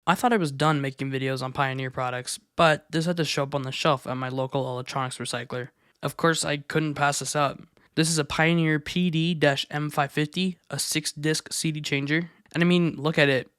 I thought I was done making videos on Pioneer products, but this had to show up on the shelf at my local electronics recycler. Of course, I couldn't pass this up. This is a Pioneer PD-M550, a 6-disc CD changer. And I mean, look at it.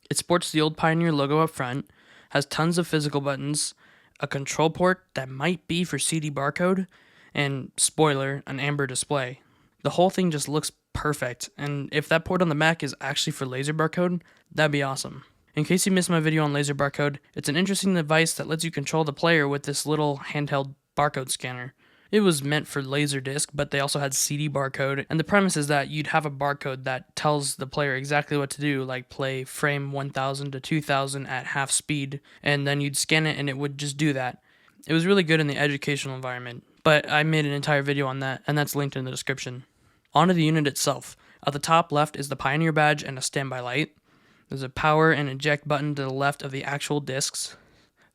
It sports the old Pioneer logo up front, has tons of physical buttons, a control port that might be for CD barcode, and, spoiler, an amber display. The whole thing just looks perfect, and if that port on the back is actually for LaserBarcode, that'd be awesome. In case you missed my video on LaserBarcode, it's an interesting device that lets you control the player with this little handheld barcode scanner. It was meant for Laserdisc, but they also had CD barcode, and the premise is that you'd have a barcode that tells the player exactly what to do, like play frame 1000 to 2000 at half speed, and then you'd scan it and it would just do that. It was really good in the educational environment, but I made an entire video on that, and that's linked in the description. Onto the unit itself. At the top left is the Pioneer badge and a standby light. There's a power and eject button to the left of the actual discs.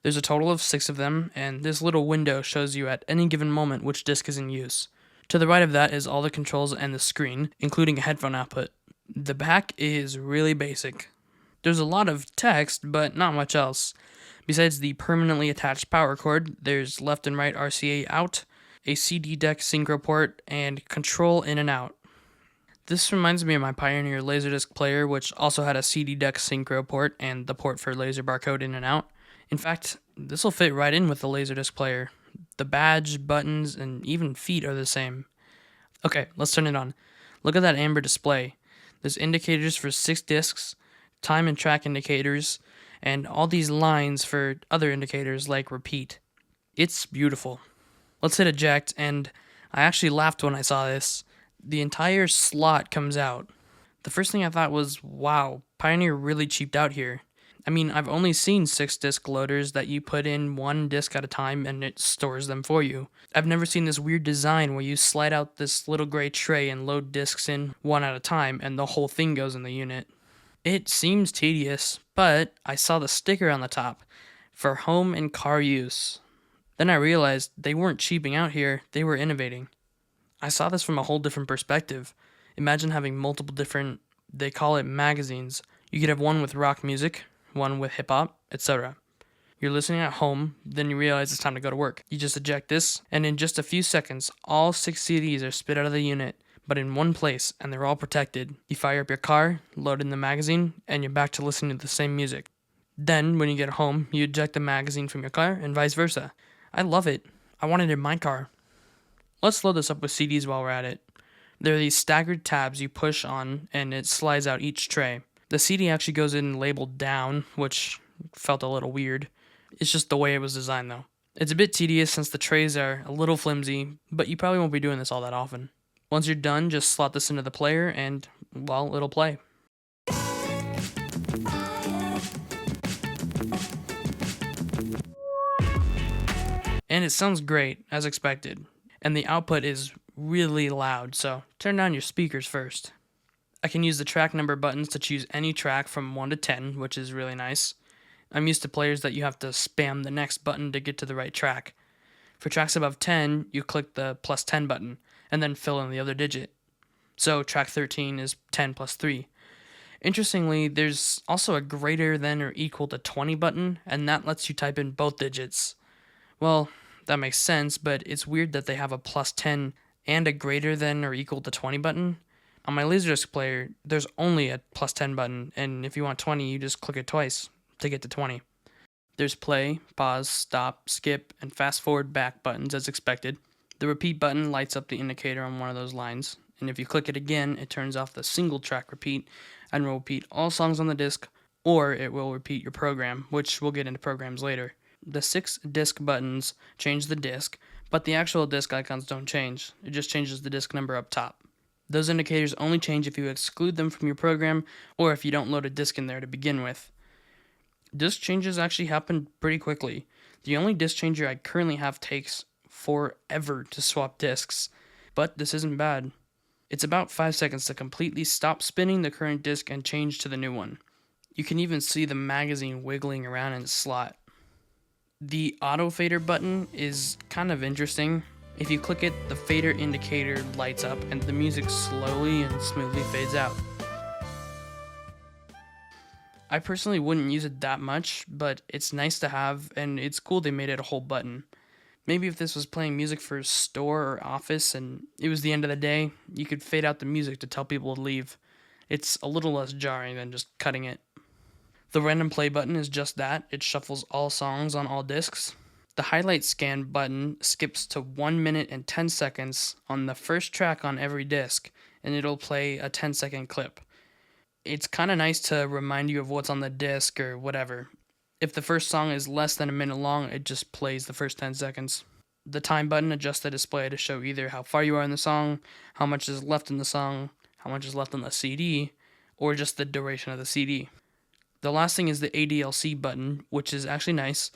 There's a total of 6 of them, and this little window shows you at any given moment which disc is in use. To the right of that is all the controls and the screen, including a headphone output. The back is really basic. There's a lot of text, but not much else. Besides the permanently attached power cord, there's left and right RCA out, a CD deck synchro port, and control in and out. This reminds me of my Pioneer Laserdisc player, which also had a CD deck synchro port and the port for LaserBarcode in and out. In fact, this will fit right in with the Laserdisc player. The badge, buttons, and even feet are the same. Okay, let's turn it on. Look at that amber display. There's indicators for 6 discs, time and track indicators, and all these lines for other indicators like repeat. It's beautiful. Let's hit eject, and I actually laughed when I saw this. The entire slot comes out. The first thing I thought was, wow, Pioneer really cheaped out here. I mean, I've only seen 6-disc loaders that you put in 1 disc at a time and it stores them for you. I've never seen this weird design where you slide out this little gray tray and load discs in 1 at a time and the whole thing goes in the unit. It seems tedious, but I saw the sticker on the top for home and car use. Then I realized they weren't cheaping out here, they were innovating. I saw this from a whole different perspective. Imagine having multiple different, they call it magazines. You could have one with rock music, one with hip-hop, etc. You're listening at home, then you realize it's time to go to work. You just eject this, and in just a few seconds, all 6 CDs are spit out of the unit, but in one place, and they're all protected. You fire up your car, load in the magazine, and you're back to listening to the same music. Then, when you get home, you eject the magazine from your car, and vice versa. I love it. I want it in my car. Let's load this up with CDs while we're at it. There are these staggered tabs you push on, and it slides out each tray. The CD actually goes in labeled down, which felt a little weird. It's just the way it was designed, though. It's a bit tedious since the trays are a little flimsy, but you probably won't be doing this all that often. Once you're done, just slot this into the player, and, well, it'll play. And it sounds great, as expected. And the output is really loud, so turn down your speakers first. I can use the track number buttons to choose any track from 1 to 10, which is really nice. I'm used to players that you have to spam the next button to get to the right track. For tracks above 10, you click the plus 10 button, and then fill in the other digit. So track 13 is 10 plus 3. Interestingly, there's also a greater than or equal to 20 button, and that lets you type in both digits. Well, that makes sense, but it's weird that they have a plus 10 and a greater than or equal to 20 button. On my Laserdisc player, there's only a plus 10 button, and if you want 20, you just click it twice to get to 20. There's play, pause, stop, skip, and fast forward back buttons as expected. The repeat button lights up the indicator on one of those lines, and if you click it again, it turns off the single track repeat and will repeat all songs on the disc, or it will repeat your program, which we'll get into programs later. The 6 disc buttons change the disc, but the actual disc icons don't change. It just changes the disc number up top. Those indicators only change if you exclude them from your program or if you don't load a disc in there to begin with. Disc changes actually happen pretty quickly. The only disc changer I currently have takes forever to swap discs, but this isn't bad. It's about 5 seconds to completely stop spinning the current disc and change to the new one. You can even see the magazine wiggling around in its slot. The auto fader button is kind of interesting. If you click it, the fader indicator lights up and the music slowly and smoothly fades out. I personally wouldn't use it that much, but it's nice to have, and it's cool they made it a whole button. Maybe if this was playing music for a store or office and it was the end of the day, you could fade out the music to tell people to leave. It's a little less jarring than just cutting it. The random play button is just that. It shuffles all songs on all discs. The highlight scan button skips to 1 minute and 10 seconds on the first track on every disc, and it'll play a 10-second clip. It's kind of nice to remind you of what's on the disc or whatever. If the first song is less than a minute long, it just plays the first 10 seconds. The time button adjusts the display to show either how far you are in the song, how much is left in the song, how much is left on the CD, or just the duration of the CD. The last thing is the ADLC button, which is actually nice.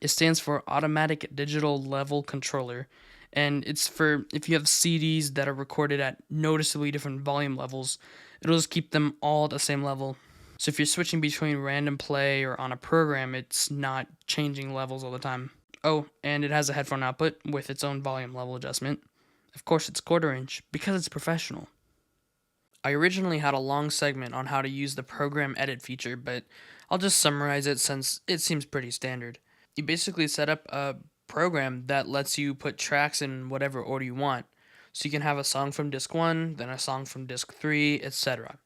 It stands for Automatic Digital Level Controller, and it's for if you have CDs that are recorded at noticeably different volume levels, it'll just keep them all at the same level. So if you're switching between random play or on a program, it's not changing levels all the time. Oh, and it has a headphone output with its own volume level adjustment. Of course, it's 1/4 inch because it's professional. I originally had a long segment on how to use the program edit feature, but I'll just summarize it since it seems pretty standard. You basically set up a program that lets you put tracks in whatever order you want. So you can have a song from disc 1, then a song from disc 3, etc.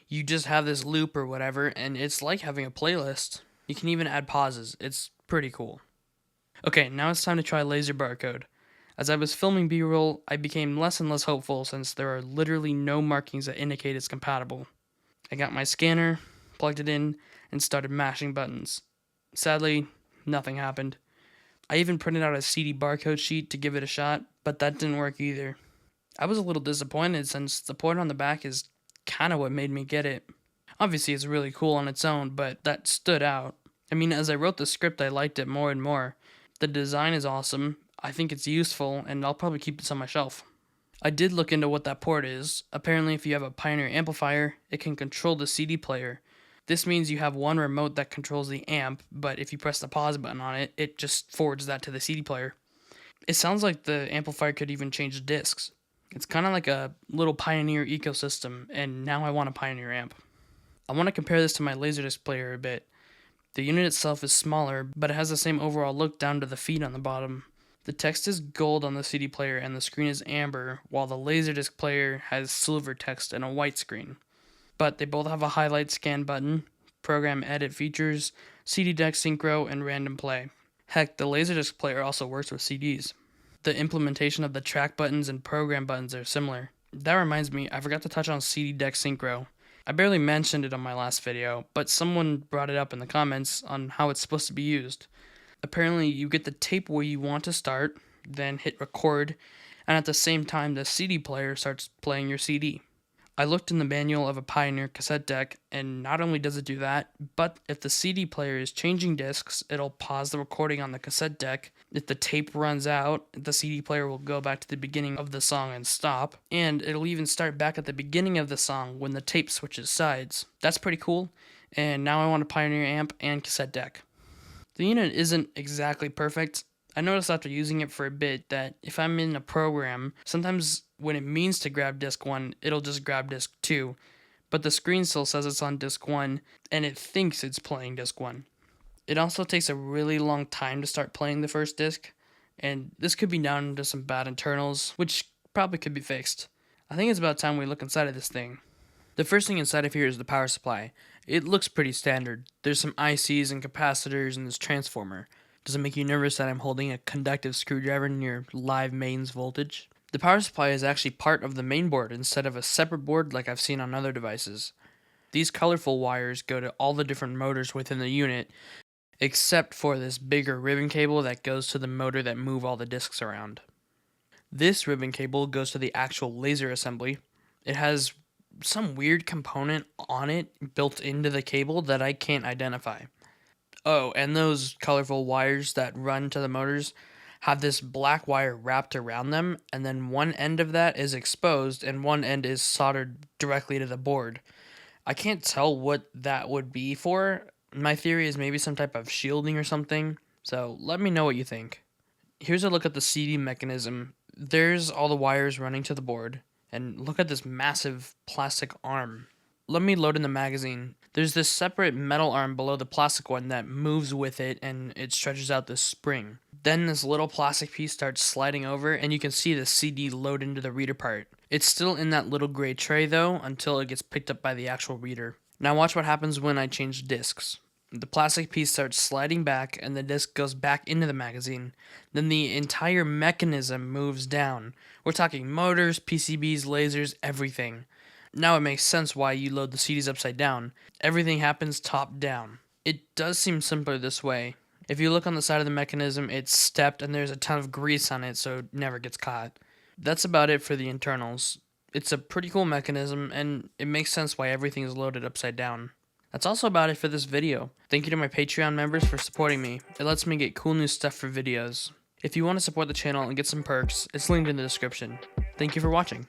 You just have this loop or whatever, and it's like having a playlist. You can even add pauses. It's pretty cool. Okay, now it's time to try LaserBarcode. As I was filming B-roll, I became less and less hopeful since there are literally no markings that indicate it's compatible. I got my scanner, plugged it in, and started mashing buttons. Sadly, nothing happened. I even printed out a CD barcode sheet to give it a shot, but that didn't work either. I was a little disappointed since the pointer on the back is kind of what made me get it. Obviously, it's really cool on its own, but that stood out. I mean, as I wrote the script, I liked it more and more. The design is awesome. I think it's useful, and I'll probably keep this on my shelf. I did look into what that port is. Apparently, if you have a Pioneer amplifier, it can control the CD player. This means you have one remote that controls the amp, but if you press the pause button on it, it just forwards that to the CD player. It sounds like the amplifier could even change discs. It's kind of like a little Pioneer ecosystem, and now I want a Pioneer amp. I want to compare this to my Laserdisc player a bit. The unit itself is smaller, but it has the same overall look down to the feet on the bottom. The text is gold on the CD player and the screen is amber, while the Laserdisc player has silver text and a white screen. But they both have a highlight scan button, program edit features, CD deck synchro, and random play. Heck, the Laserdisc player also works with CDs. The implementation of the track buttons and program buttons are similar. That reminds me, I forgot to touch on CD deck synchro. I barely mentioned it on my last video, but someone brought it up in the comments on how it's supposed to be used. Apparently, you get the tape where you want to start, then hit record, and at the same time, the CD player starts playing your CD. I looked in the manual of a Pioneer cassette deck, and not only does it do that, but if the CD player is changing discs, it'll pause the recording on the cassette deck. If the tape runs out, the CD player will go back to the beginning of the song and stop, and it'll even start back at the beginning of the song when the tape switches sides. That's pretty cool, and now I want a Pioneer amp and cassette deck. The unit isn't exactly perfect. I noticed after using it for a bit that if I'm in a program, sometimes when it means to grab disc 1, it'll just grab disc 2, but the screen still says it's on disc 1, and it thinks it's playing disc 1. It also takes a really long time to start playing the first disc, and this could be down to some bad internals, which probably could be fixed. I think it's about time we look inside of this thing. The first thing inside of here is the power supply. It looks pretty standard. There's some ICs and capacitors and this transformer. Does it make you nervous that I'm holding a conductive screwdriver near live mains voltage? The power supply is actually part of the main board instead of a separate board like I've seen on other devices. These colorful wires go to all the different motors within the unit, except for this bigger ribbon cable that goes to the motor that move all the discs around. This ribbon cable goes to the actual laser assembly. It has some weird component on it built into the cable that I can't identify. Oh, and those colorful wires that run to the motors have this black wire wrapped around them, and then one end of that is exposed and one end is soldered directly to the board. I can't tell what that would be for. My theory is maybe some type of shielding or something, so let me know what you think. Here's a look at the CD mechanism. There's all the wires running to the board, and look at this massive plastic arm. let me load in the magazine. There's this separate metal arm below the plastic one that moves with it and it stretches out this spring. Then this little plastic piece starts sliding over and you can see the CD load into the reader part. It's still in that little gray tray though until it gets picked up by the actual reader. Now watch what happens when I change discs. The plastic piece starts sliding back and the disc goes back into the magazine. Then the entire mechanism moves down. We're talking motors, PCBs, lasers, everything. Now it makes sense why you load the CDs upside down. Everything happens top down. It does seem simpler this way. If you look on the side of the mechanism, it's stepped and there's a ton of grease on it so it never gets caught. That's about it for the internals. It's a pretty cool mechanism and it makes sense why everything is loaded upside down. That's also about it for this video. Thank you to my Patreon members for supporting me. It lets me get cool new stuff for videos. If you want to support the channel and get some perks, it's linked in the description. Thank you for watching.